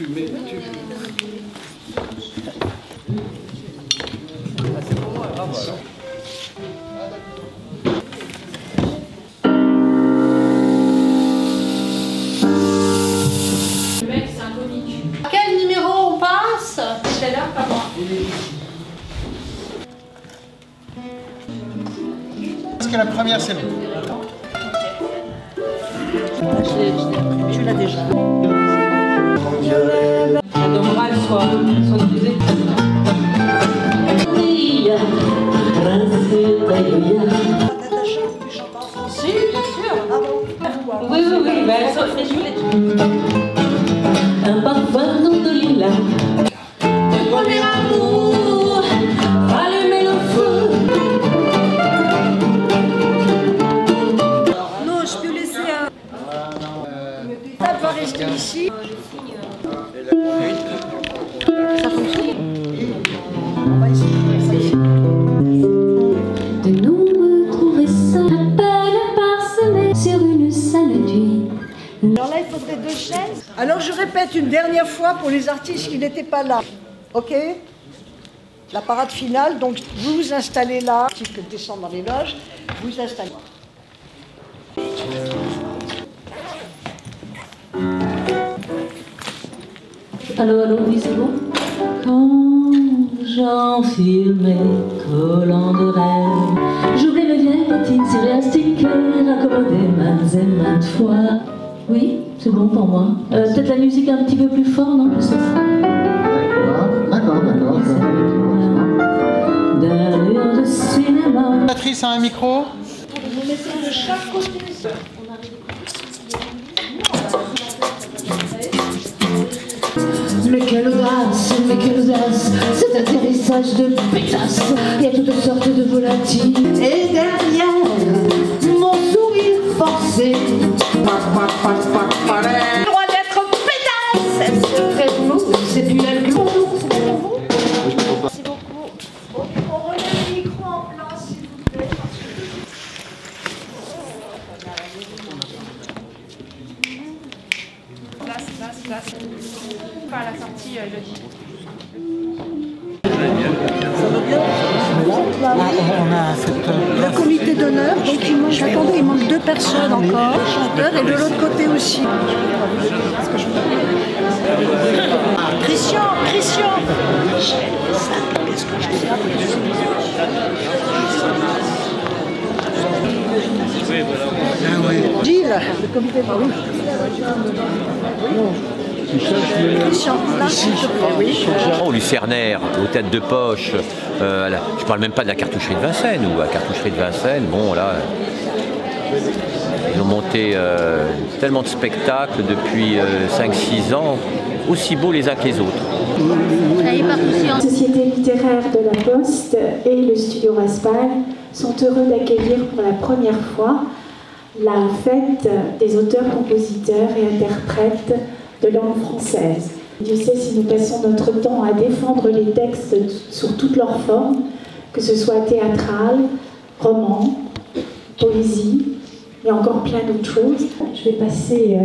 tu mets... Ah, c'est pour moi, bravo alors. Le mec, c'est un comique. À quel numéro on passe? Tout à l'heure, pas moi. Parce que la première, c'est long. Tu l'as déjà. Le moral soit utilisé. Si, bien sûr. Ah bon? Oui, bah, elles sont très jolies. Un parfum de lilas. Le premier amour, allumer le feu. Non, je peux laisser un... Ça va rester ici. Ça fonctionne? On va essayer. De nombreux trouver ça à peine parsemé sur une sale nuit. Alors là, il faudrait 2 chaises. Alors je répète une dernière fois pour les artistes qui n'étaient pas là. Ok? La parade finale, donc vous vous installez là, si que descendre dans les loges, vous installez. Allô, oui, c'est bon? Quand j'enfile mes collants de rêve, j'oublie mes vieilles bottines si élastiques, raccommodées maintes et maintes fois. Oui, c'est bon pour moi. Peut-être la musique un petit peu plus fort, non? Je sais pas. D'accord. D'allure de cinéma. Patrice a un micro. Vous mettez de chaque côté. Mais quelle audace, cet atterrissage de pétasse. Il y a toutes sortes de volatiles. Et derrière, mon sourire forcé. Le droit d'être pétasse. C'est très beau, c'est plus elle que bonjour. Merci beaucoup. On remet le micro en place, s'il vous plaît. Place. Pas à la sortie, Elodie. On a cette... Le comité d'honneur, donc il manque 2 personnes encore, le chanteur et de l'autre côté aussi. Christian Gilles, le comité d'honneur. Christian, là, s'il te plaît, oui. Au Lucernaire, aux têtes de poche, je parle même pas de la cartoucherie de Vincennes, ou la cartoucherie de Vincennes, bon là, ils ont monté tellement de spectacles depuis 5-6 ans, aussi beaux les uns que les autres. La Société littéraire de la Poste et le Studio Raspail sont heureux d'accueillir pour la première fois la fête des auteurs, compositeurs et interprètes de langue française. Dieu sait si nous passons notre temps à défendre les textes sous toutes leurs formes, que ce soit théâtral, roman, poésie et encore plein d'autres choses. Je vais passer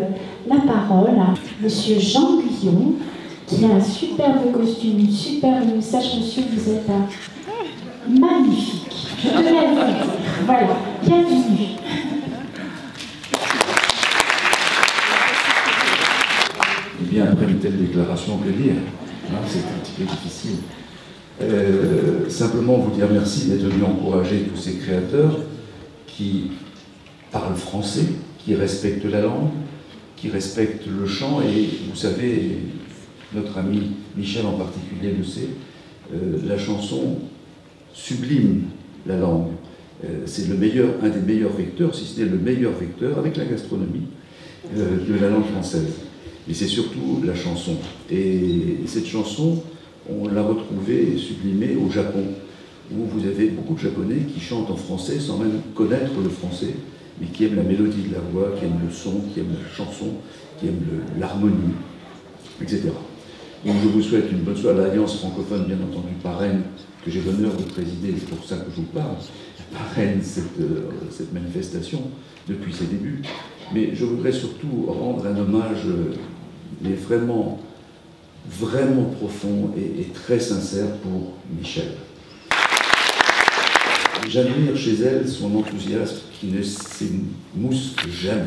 la parole à Monsieur Jean Guillon, qui a un superbe costume, une superbe moustache. Monsieur, vous êtes magnifique. Je tenais à vous le dire. Voilà, bienvenue. Eh bien, après une telle déclaration, que dire? C'est un petit peu difficile. Simplement vous dire merci d'être venu encourager tous ces créateurs qui parlent français, qui respectent la langue, qui respectent le chant, et vous savez, notre ami Michel en particulier le sait, la chanson sublime la langue. C'est un des meilleurs vecteurs, si ce n'est le meilleur vecteur, avec la gastronomie, de la langue française. Et c'est surtout la chanson. Et cette chanson, on l'a retrouvée sublimée au Japon, où vous avez beaucoup de Japonais qui chantent en français sans même connaître le français, mais qui aiment la mélodie de la voix, qui aiment le son, qui aiment la chanson, qui aiment l'harmonie, etc. Donc je vous souhaite une bonne soirée. L'Alliance francophone, bien entendu, parraine, que j'ai l'honneur de présider, c'est pour ça que je vous parle, parraine cette manifestation depuis ses débuts. Mais je voudrais surtout rendre un hommage, mais vraiment vraiment profond et très sincère pour Michel. J'admire chez elle son enthousiasme qui ne s'émousse jamais.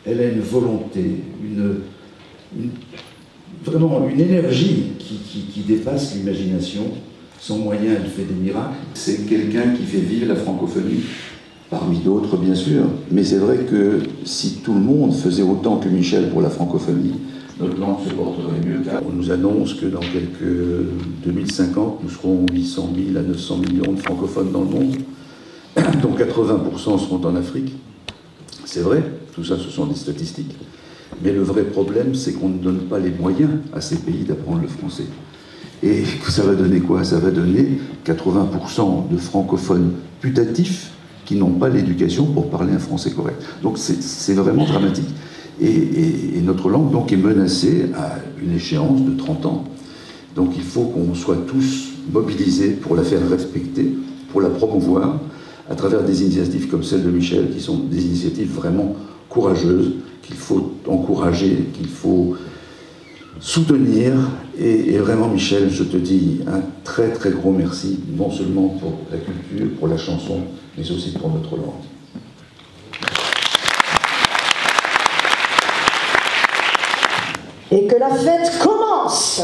Elle a une volonté, vraiment une énergie qui dépasse l'imagination. Sans moyen, elle fait des miracles. C'est quelqu'un qui fait vivre la francophonie, parmi d'autres bien sûr. Mais c'est vrai que si tout le monde faisait autant que Michel pour la francophonie, notre langue se porterait mieux. Car on nous annonce que dans quelques 2050, nous serons 800 000 à 900 millions de francophones dans le monde, dont 80% seront en Afrique. C'est vrai, tout ça ce sont des statistiques. Mais le vrai problème, c'est qu'on ne donne pas les moyens à ces pays d'apprendre le français. Et ça va donner quoi? Ça va donner 80% de francophones putatifs qui n'ont pas l'éducation pour parler un français correct. Donc c'est vraiment dramatique. Et notre langue donc est menacée à une échéance de 30 ans. Donc il faut qu'on soit tous mobilisés pour la faire respecter, pour la promouvoir, à travers des initiatives comme celle de Michel, qui sont des initiatives vraiment courageuses, qu'il faut encourager, qu'il faut soutenir. Et vraiment, Michel, je te dis un très très gros merci, non seulement pour la culture, pour la chanson, mais aussi pour notre langue. Et que la fête commence!